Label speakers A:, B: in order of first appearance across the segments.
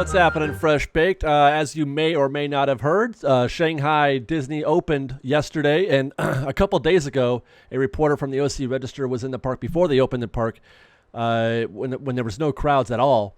A: What's happening, Fresh Baked? As you may or may not have heard, Shanghai Disney opened yesterday, and a couple days ago, a reporter from the OC Register was in the park before they opened the park, when there was no crowds at all,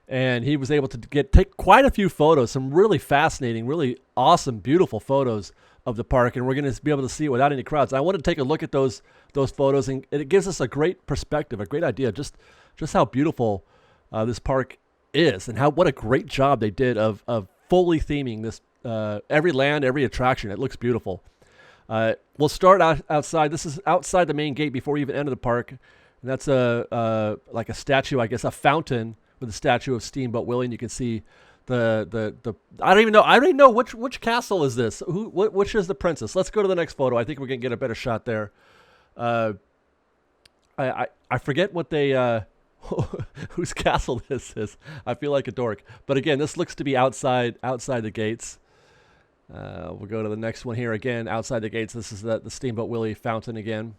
A: and he was able to take quite a few photos, some really fascinating, really awesome, beautiful photos of the park, and we're going to be able to see it without any crowds. I want to take a look at those photos, and it gives us a great perspective, a great idea, just how beautiful this park is, and what a great job they did of fully theming this, every land, every attraction. It looks beautiful. We'll start outside. This is outside the main gate before you even enter the park, and that's like a statue, I guess, a fountain with a statue of Steamboat Willie. And you can see the I don't even know which castle is this. Which is the princess? Let's go to the next photo. I think we're gonna get a better shot there. I forget what they whose castle this is. I feel like a dork. But again, this looks to be outside the gates. We'll go to the next one here again, outside the gates. This is the Steamboat Willie fountain again.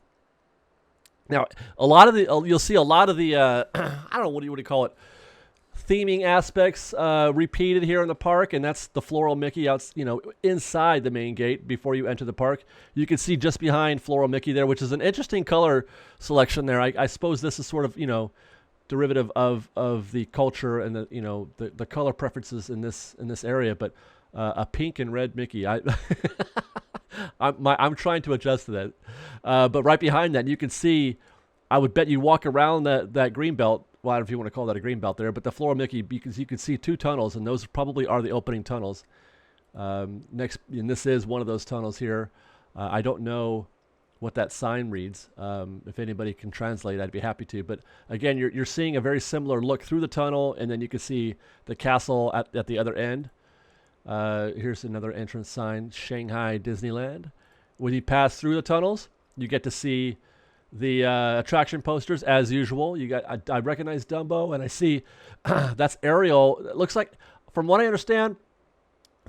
A: Now, you'll see a lot of the I don't know, what do you call it? Theming aspects repeated here in the park, and that's the Floral Mickey inside the main gate before you enter the park. You can see just behind Floral Mickey there, which is an interesting color selection there. I suppose this is sort of, derivative of the culture and the color preferences in this area, but a pink and red Mickey. I'm trying to adjust to that. But right behind that, you can see, I would bet you walk around that green belt. Well, I don't know if you want to call that a green belt there, but the Floral Mickey, because you can see two tunnels, and those probably are the opening tunnels. And this is one of those tunnels here. I don't know what that sign reads. If anybody can translate, I'd be happy to. But again, you're seeing a very similar look through the tunnel, and then you can see the castle at the other end. Here's another entrance sign, Shanghai Disneyland. When you pass through the tunnels, you get to see the attraction posters as usual. I recognize Dumbo, and I see that's Ariel. It looks like, from what I understand,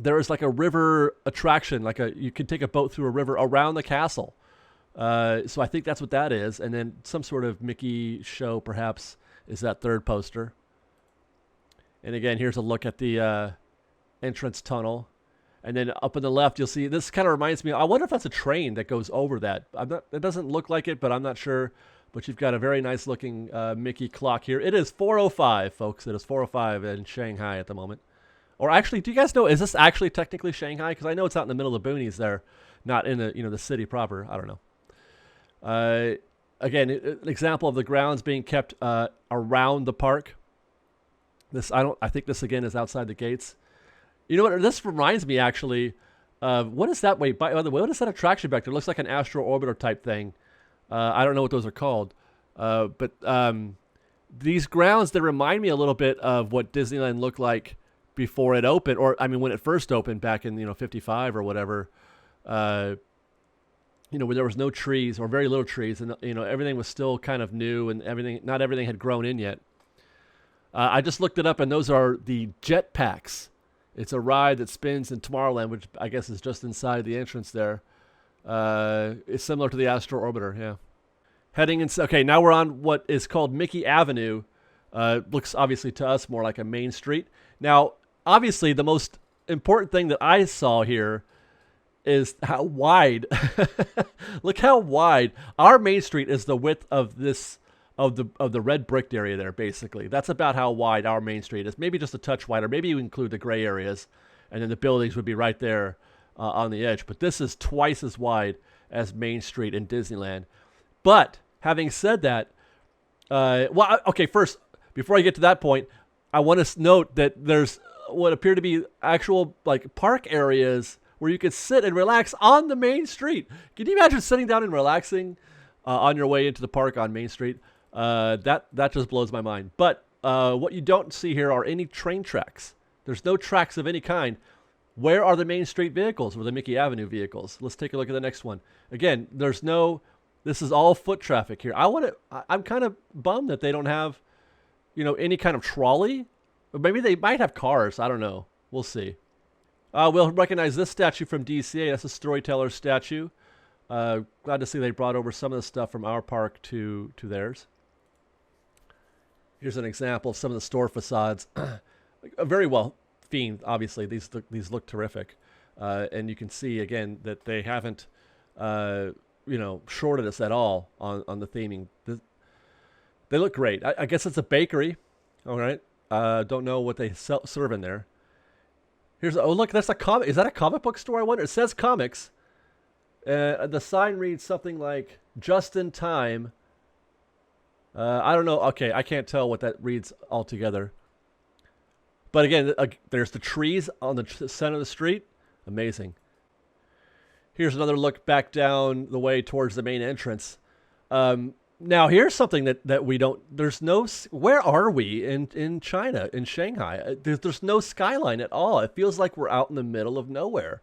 A: there is like a river attraction, you can take a boat through a river around the castle. So I think that's what that is, and then some sort of Mickey show perhaps is that third poster. And again, here's a look at the entrance tunnel. And then up on the left, you'll see, this kind of reminds me, I wonder if that's a train that goes over that. It doesn't look like it, but I'm not sure. But you've got a very nice looking Mickey clock here. It is 4:05, folks. It is 4:05 in Shanghai at the moment. Or actually, do you guys know, is this actually technically Shanghai? Because I know it's out in the middle of the boonies there, not in the city proper. I don't know. Again, an example of the grounds being kept around the park. I think this again is outside the gates. You know what? This reminds me actually of, what is that? Wait, by the way, what is that attraction back there? It looks like an astro orbiter type thing. I don't know what those are called. But these grounds, they remind me a little bit of what Disneyland looked like before it opened, or when it first opened back in 55 or whatever. Where there was no trees or very little trees, and everything was still kind of new, and not everything had grown in yet. I just looked it up, and those are the jetpacks. It's a ride that spins in Tomorrowland, which I guess is just inside the entrance there. It's similar to the Astro Orbiter, yeah. Okay, now we're on what is called Mickey Avenue. Looks obviously to us more like a main street. Now, obviously, the most important thing that I saw here is how wide. Look how wide our main street is. The width of this of the red bricked area there, basically. That's about how wide our main street is. Maybe just a touch wider. Maybe you include the gray areas, and then the buildings would be right there on the edge. But this is twice as wide as Main Street in Disneyland. But having said that, okay, first, before I get to that point, I want to note that there's what appear to be actual park areas where you could sit and relax on the main street. Can you imagine sitting down and relaxing on your way into the park on Main Street? That just blows my mind. But what you don't see here are any train tracks. There's no tracks of any kind. Where are the Main Street vehicles, or the Mickey Avenue vehicles? Let's take a look at the next one. Again, this is all foot traffic here. I'm kind of bummed that they don't have, any kind of trolley. Or maybe they might have cars. I don't know. We'll see. We'll recognize this statue from DCA. That's a storyteller statue. Glad to see they brought over some of the stuff from our park to theirs. Here's an example of some of the store facades. Very well themed. Obviously, these look terrific, and you can see again that they haven't, shorted us at all on the theming. They look great. I guess it's a bakery. All right. Don't know what they serve in there. Oh look, that's a comic. Is that a comic book store? I wonder. It says comics. The sign reads something like "Just in Time." I don't know. Okay, I can't tell what that reads altogether. But again, there's the trees on the center of the street. Amazing. Here's another look back down the way towards the main entrance. Now here's something that we don't. There's no. Where are we in China, in Shanghai? There's no skyline at all. It feels like we're out in the middle of nowhere.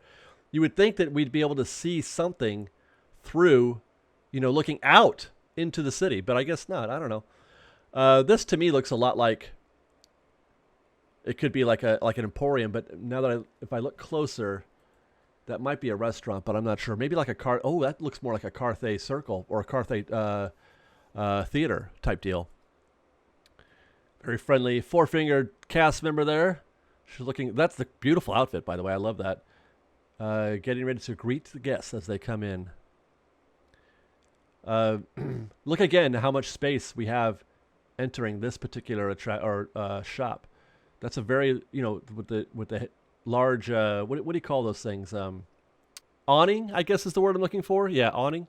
A: You would think that we'd be able to see something through, looking out into the city, but I guess not. I don't know. This to me looks a lot like it could be like an emporium, but now that if I look closer, that might be a restaurant, but I'm not sure. Maybe like a car. Oh, that looks more like a Carthay Circle or a Carthay theater type deal. Very friendly, four-fingered cast member there. She's looking. That's the beautiful outfit, by the way. I love that. Getting ready to greet the guests as they come in. Look again how much space we have entering this particular shop. That's a very with the large what do you call those things? Awning, I guess is the word I'm looking for. Yeah, awning.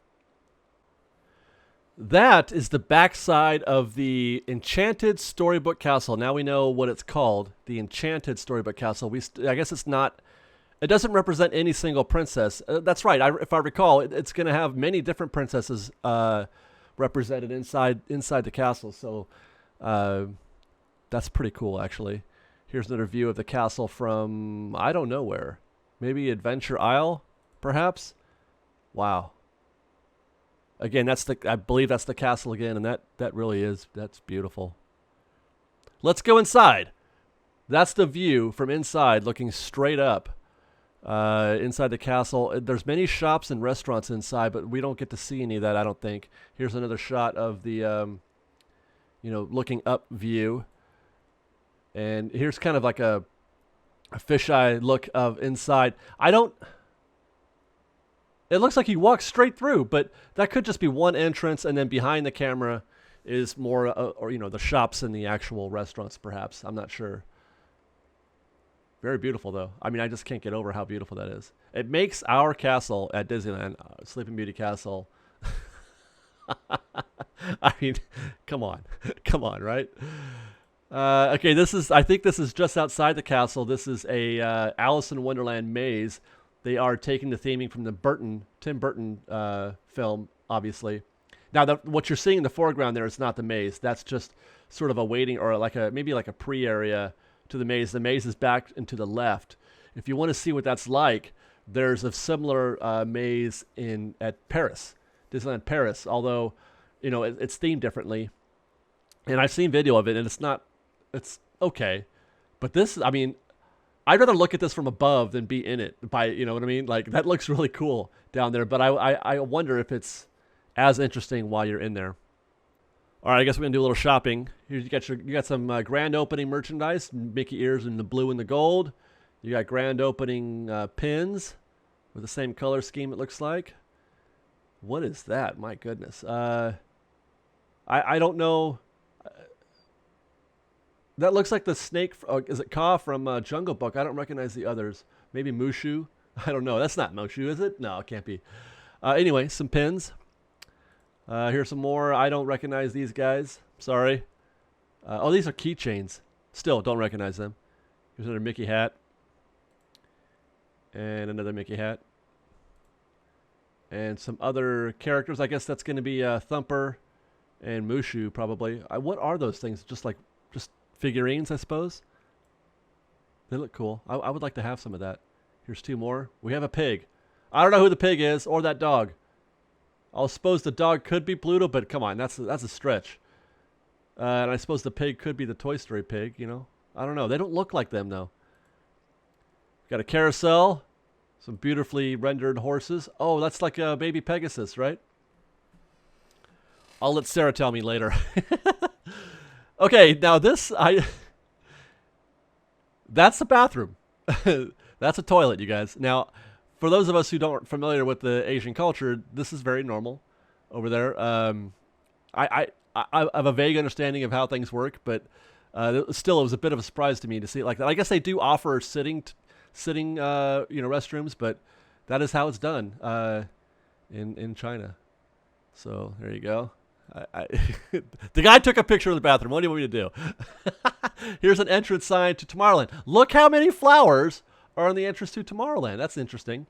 A: That is the backside of the Enchanted Storybook Castle. Now we know what it's called, the Enchanted Storybook Castle. I guess it's not. It doesn't represent any single princess. That's right. If I recall, it's going to have many different princesses represented inside the castle. So that's pretty cool, actually. Here's another view of the castle from I don't know where. Maybe Adventure Isle, perhaps. Wow. Again, I believe that's the castle again, and that really is. That's beautiful. Let's go inside. That's the view from inside, looking straight up. Inside the castle, there's many shops and restaurants inside, but we don't get to see any of that, I don't think. Here's another shot of the, looking up view, and here's kind of like a fisheye look of inside. It looks like you walk straight through, but that could just be one entrance, and then behind the camera is more, the shops and the actual restaurants, perhaps. I'm not sure. Very beautiful, though. I mean, I just can't get over how beautiful that is. It makes our castle at Disneyland, Sleeping Beauty Castle. I mean, come on. Come on, right? Okay, I think this is just outside the castle. This is a Alice in Wonderland maze. They are taking the theming from the Tim Burton film, obviously. Now, what you're seeing in the foreground there is not the maze. That's just sort of a waiting, or maybe like a pre-area to the maze. The maze is back and to the left. If you want to see what that's like, there's a similar maze at Paris, Disneyland Paris, although, it's themed differently. And I've seen video of it, and it's okay. But this, I mean, I'd rather look at this from above than be in it. You know what I mean? Like, that looks really cool down there, but I wonder if it's as interesting while you're in there. All right, I guess we're gonna do a little shopping. Here you got some grand opening merchandise, Mickey ears in the blue and the gold. You got grand opening pins with the same color scheme. It looks like. What is that? My goodness. I don't know. That looks like the snake. Is it Ka from Jungle Book? I don't recognize the others. Maybe Mushu. I don't know. That's not Mushu, is it? No, it can't be. Anyway, some pins. Here's some more. I don't recognize these guys. Sorry. These are keychains. Still, don't recognize them. Here's another Mickey hat. And another Mickey hat. And some other characters. I guess that's going to be Thumper and Mushu, probably. What are those things? Just figurines, I suppose? They look cool. I would like to have some of that. Here's two more. We have a pig. I don't know who the pig is or that dog. I'll suppose the dog could be Pluto, but come on, that's a stretch. And I suppose the pig could be the Toy Story pig, I don't know. They don't look like them, though. Got a carousel. Some beautifully rendered horses. Oh, that's like a baby Pegasus, right? I'll let Sarah tell me later. Okay, now this, That's the bathroom. That's a toilet, you guys. Now, for those of us who don't familiar with the Asian culture, this is very normal over there. I have a vague understanding of how things work, but still, it was a bit of a surprise to me to see it like that. I guess they do offer sitting restrooms, but that is how it's done in China. So there you go. The guy took a picture of the bathroom. What do you want me to do? Here's an entrance sign to Tomorrowland. Look how many flowers are on the entrance to Tomorrowland. That's interesting.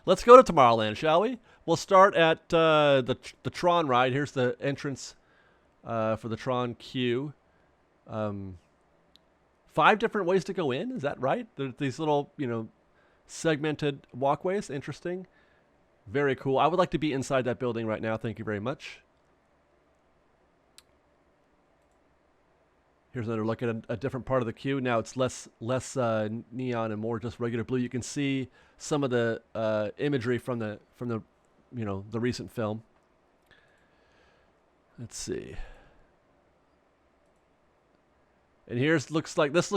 A: Let's go to Tomorrowland, shall we? We'll start at the Tron ride. Here's the entrance for the Tron queue. 5 different ways to go in. Is that right? There's these little, segmented walkways. Interesting. Very cool. I would like to be inside that building right now. Thank you very much. Here's another look at a different part of the queue. Now it's less neon and more just regular blue. You can see some of the imagery from the the recent film. Let's see. And this looks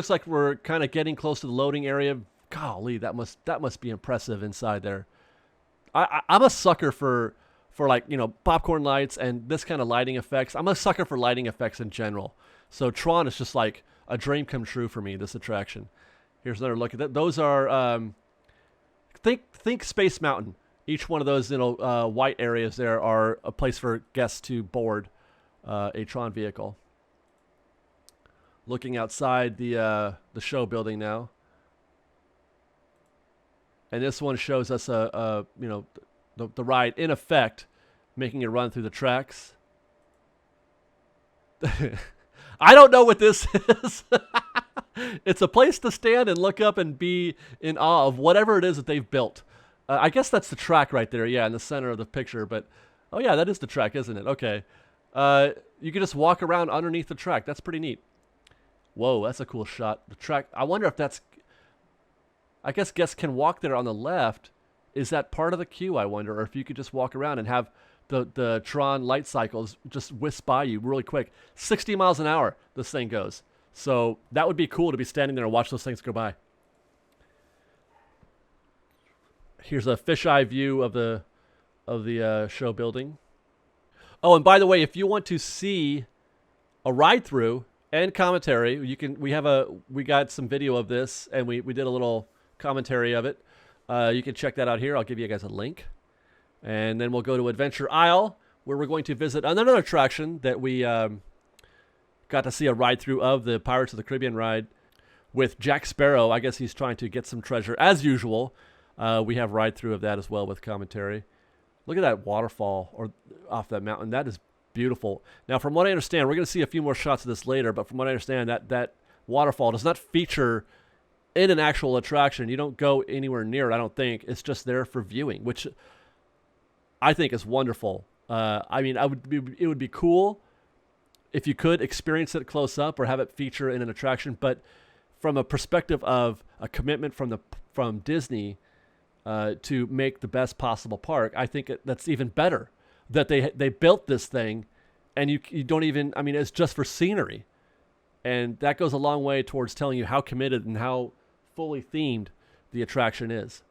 A: like we're kind of getting close to the loading area. Golly, that must be impressive inside there. I'm a sucker for popcorn lights and this kind of lighting effects. I'm a sucker for lighting effects in general. So Tron is just like a dream come true for me, this attraction. Here's another look at that. Those are think Space Mountain. Each one of those white areas there are a place for guests to board a Tron vehicle. Looking outside the show building now. And this one shows us the ride in effect, making it run through the tracks. I don't know what this is. It's a place to stand and look up and be in awe of whatever it is that they've built. I guess that's the track right there, yeah, in the center of the picture. But, oh yeah, that is the track, isn't it? Okay. You can just walk around underneath the track. That's pretty neat. Whoa, that's a cool shot. The track, I wonder if that's... I guess guests can walk there on the left. Is that part of the queue, I wonder? Or if you could just walk around and have the Tron light cycles just whisk by you really quick. 60 miles an hour this thing goes. So that would be cool to be standing there and watch those things go by. Here's a fisheye view of the show building. Oh, and by the way, if you want to see a ride through and commentary, we got some video of this and we did a little commentary of it. You can check that out here. I'll give you guys a link. And then we'll go to Adventure Isle, where we're going to visit another attraction that we got to see a ride through of, the Pirates of the Caribbean ride with Jack Sparrow. I guess he's trying to get some treasure, as usual. We have ride through of that as well with commentary. Look at that waterfall off that mountain. That is beautiful. Now, from what I understand, we're going to see a few more shots of this later, but from what I understand, that waterfall does not feature in an actual attraction. You don't go anywhere near it, I don't think. It's just there for viewing, which I think is wonderful. It would be cool if you could experience it close up or have it feature in an attraction, but from a perspective of a commitment from Disney to make the best possible park, I think that's even better. That they built this thing, and you don't even, it's just for scenery. And that goes a long way towards telling you how committed and how fully themed the attraction is.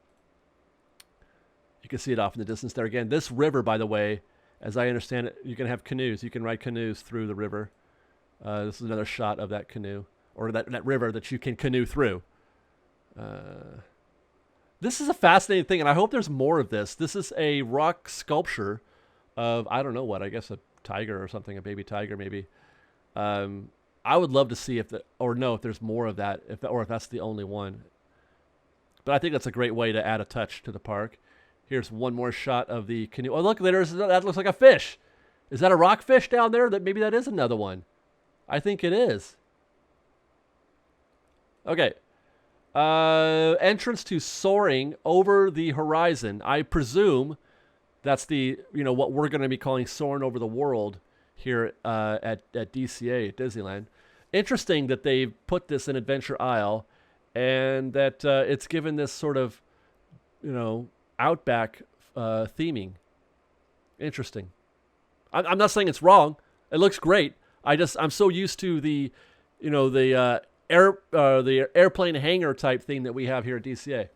A: You can see it off in the distance there. Again, this river, by the way, as I understand it, you can have canoes. You can ride canoes through the river. This is another shot of that canoe, or that river that you can canoe through. This is a fascinating thing, and I hope there's more of this. This is a rock sculpture of, I don't know what, I guess a tiger or something, a baby tiger maybe. I would love to see if there's more of that, or if that's the only one. But I think that's a great way to add a touch to the park. Here's one more shot of the canoe. Oh, look, that looks like a fish. Is that a rockfish down there? Maybe that is another one. I think it is. Okay. Entrance to Soaring Over the Horizon. I presume that's what we're going to be calling Soaring Over the World here at DCA, at Disneyland. Interesting that they put this in Adventure Isle, and that it's given this sort of, outback theming. Interesting. I'm not saying it's wrong. It looks great. I'm so used to the the airplane hangar type thing that we have here at DCA.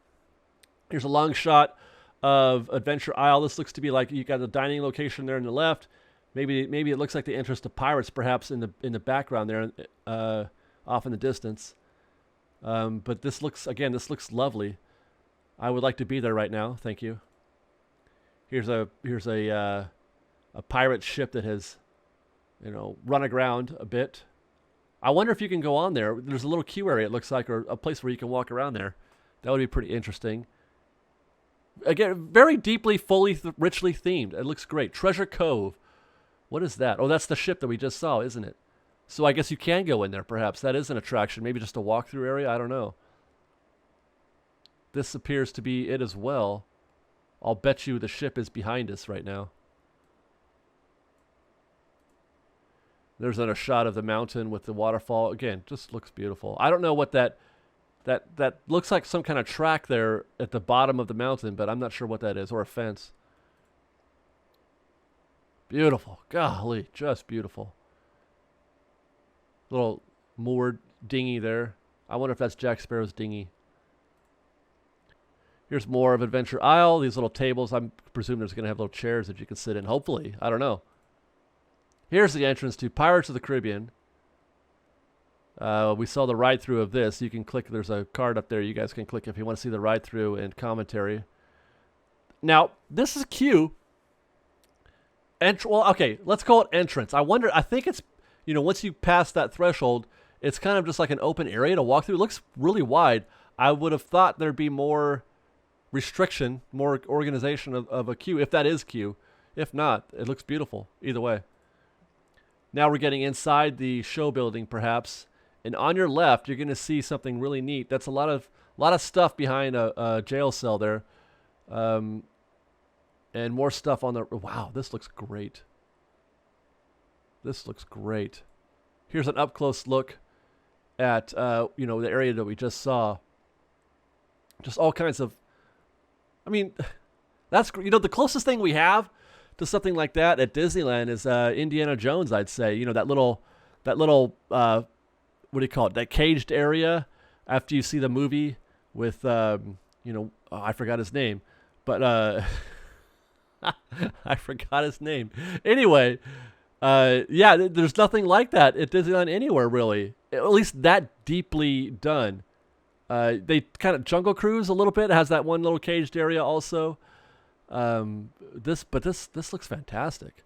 A: Here's a long shot of Adventure Isle. This looks to be like you got a dining location there on the left. Maybe it looks like the entrance to pirates, perhaps in the background there, off in the distance. But this looks lovely. I would like to be there right now. Thank you. Here's a pirate ship that has, run aground a bit. I wonder if you can go on there. There's a little queue area, it looks like, or a place where you can walk around there. That would be pretty interesting. Again, very deeply, richly themed. It looks great. Treasure Cove. What is that? Oh, that's the ship that we just saw, isn't it? So I guess you can go in there, perhaps. That is an attraction. Maybe just a walkthrough area. I don't know. This appears to be it as well. I'll bet you the ship is behind us right now. There's another shot of the mountain with the waterfall. Again, just looks beautiful. I don't know what that looks like, some kind of track there at the bottom of the mountain, but I'm not sure what that is, or a fence. Beautiful. Golly, just beautiful. Little moored dinghy there. I wonder if that's Jack Sparrow's dinghy. Here's more of Adventure Isle. These little tables. I presume there's going to have little chairs that you can sit in. Hopefully. I don't know. Here's the entrance to Pirates of the Caribbean. We saw the ride-through of this. You can click. There's a card up there. You guys can click if you want to see the ride-through and commentary. Now, this is queue. Well, okay, let's call it entrance. I think it's, once you pass that threshold, it's kind of just like an open area to walk through. It looks really wide. I would have thought there'd be more restriction, more organization of a queue, if that is queue. If not, it looks beautiful either way. Now we're getting inside the show building, perhaps, and on your left, you're going to see something really neat. That's a lot of stuff behind a jail cell there, and more stuff on the. Wow, this looks great. This looks great. Here's an up close look at the area that we just saw. Just all kinds of. I mean, that's the closest thing we have to something like that at Disneyland is Indiana Jones, I'd say. That little what do you call it? That caged area after you see the movie with I forgot his name, but I forgot his name. Anyway, there's nothing like that at Disneyland anywhere really. At least that deeply done. They kind of Jungle Cruise a little bit. It has that one little caged area also. This looks fantastic.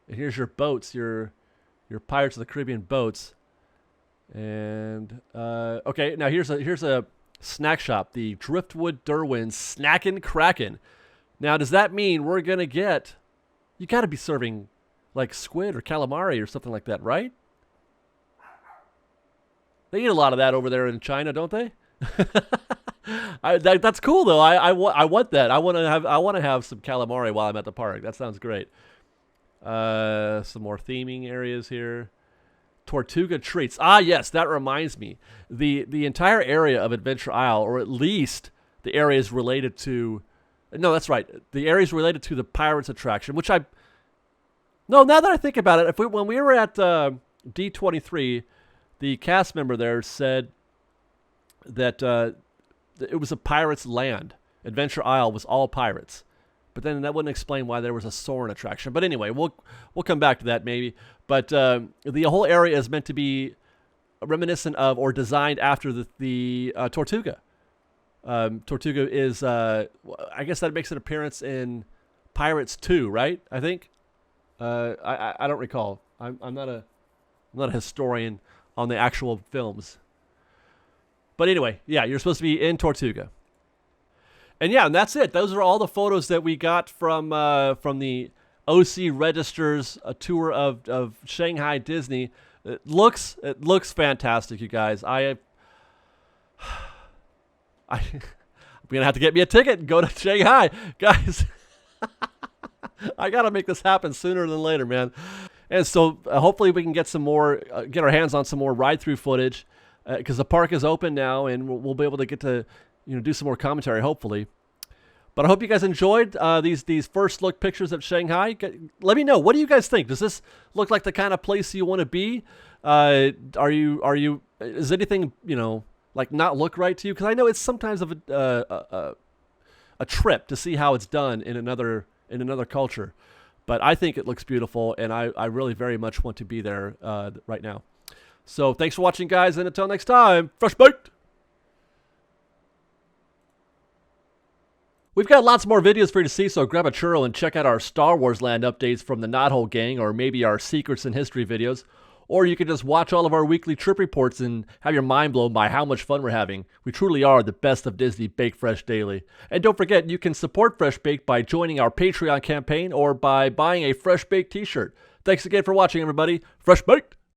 A: And here's your boats, your Pirates of the Caribbean boats. And okay, now here's a snack shop, the Driftwood Derwin Snackin' Kraken. Now, does that mean we're gonna get? You got to be serving like squid or calamari or something like that, right? They eat a lot of that over there in China, don't they? That's cool though. I want that. I want to have some calamari while I'm at the park. That sounds great. Some more theming areas here. Tortuga treats. Ah, yes, that reminds me. The entire area of Adventure Isle, or at least the areas related to. No, that's right. The areas related to the Pirates attraction, which now that I think about it, when we were at D23, the cast member there said that it was a pirate's land. Adventure Isle was all pirates. But then that wouldn't explain why there was a Soarin' attraction. But anyway, we'll come back to that maybe. But the whole area is meant to be reminiscent of or designed after the Tortuga. Tortuga is, I guess that makes an appearance in Pirates 2, right? I think. I don't recall. I'm not a historian on the actual films. But anyway, yeah, you're supposed to be in Tortuga. And yeah, and that's it. Those are all the photos that we got from the OC Registers tour of Shanghai Disney. It looks fantastic, you guys. I'm gonna have to get me a ticket and go to Shanghai, guys. I gotta make this happen sooner than later, man. And so hopefully we can get get our hands on some more ride-through footage, because the park is open now, and we'll be able to get to do some more commentary, hopefully. But I hope you guys enjoyed these first look pictures of Shanghai. Let me know, what do you guys think? Does this look like the kind of place you want to be? Are you Does anything, like not look right to you? Because I know it's sometimes of a trip to see how it's done in another culture. But I think it looks beautiful, and I really very much want to be there right now. So thanks for watching, guys, and until next time, fresh baked! We've got lots more videos for you to see, so grab a churro and check out our Star Wars Land updates from the Knothole Gang, or maybe our Secrets in History videos. Or you can just watch all of our weekly trip reports and have your mind blown by how much fun we're having. We truly are the best of Disney Bake Fresh Daily. And don't forget, you can support Fresh Baked by joining our Patreon campaign or by buying a Fresh Baked t-shirt. Thanks again for watching, everybody. Fresh Baked!